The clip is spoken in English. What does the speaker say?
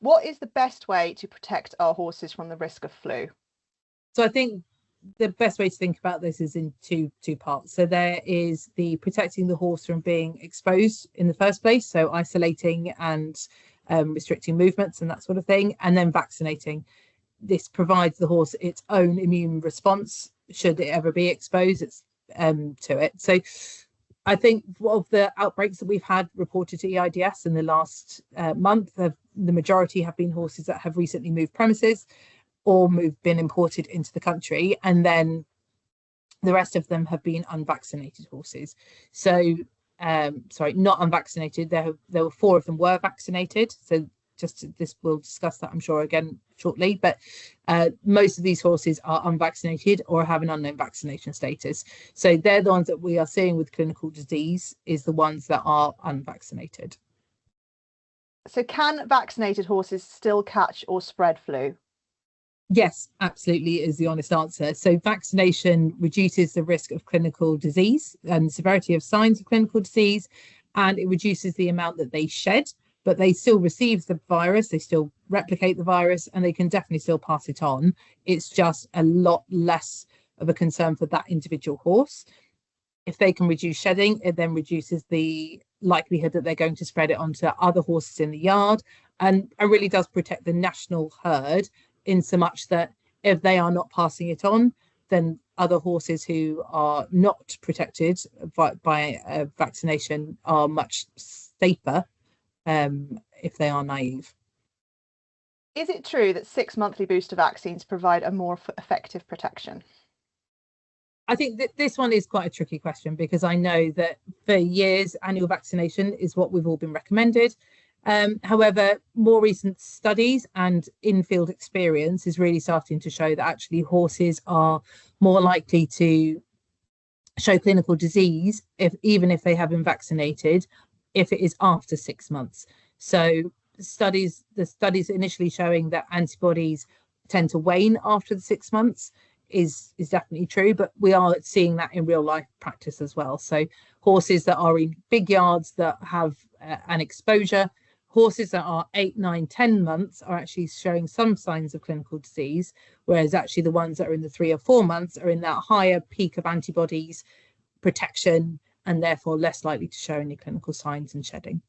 What is the best way to protect our horses from the risk of flu? So I think the best way to think about this is in two parts. So there is the protecting the horse from being exposed in the first place, so isolating and restricting movements and that sort of thing, and then vaccinating. This provides the horse its own immune response should it ever be exposed to it. So I think of the outbreaks that we've had reported to EIDS in the last month, the majority have been horses that have recently moved premises or been imported into the country, and then the rest of them have been unvaccinated horses. So sorry, not unvaccinated. There were 4 of them were vaccinated. So we'll discuss that, I'm sure, again shortly, but most of these horses are unvaccinated or have an unknown vaccination status. So they're the ones that we are seeing with clinical disease, is the ones that are unvaccinated. So can vaccinated horses still catch or spread flu? Yes, absolutely, is the honest answer. So vaccination reduces the risk of clinical disease and severity of signs of clinical disease, and it reduces the amount that they shed, but they still receive the virus, they still replicate the virus, and they can definitely still pass it on. It's just a lot less of a concern for that individual horse. If they can reduce shedding, it then reduces the likelihood that they're going to spread it onto other horses in the yard, and it really does protect the national herd, in so much that if they are not passing it on, then other horses who are not protected by vaccination are much safer if they are naive. Is it true that 6 monthly booster vaccines provide a more effective protection? I think that this one is quite a tricky question, because I know that for years annual vaccination is what we've all been recommended. However, more recent studies and in-field experience is really starting to show that actually horses are more likely to show clinical disease even if they have been vaccinated, if it is after 6 months. So the studies initially showing that antibodies tend to wane after the 6 months is definitely true, but we are seeing that in real life practice as well. So horses that are in big yards that have an exposure, horses that are 8, 9, 10 months are actually showing some signs of clinical disease, whereas actually the ones that are in the 3 or 4 months are in that higher peak of antibodies protection and therefore less likely to show any clinical signs and shedding.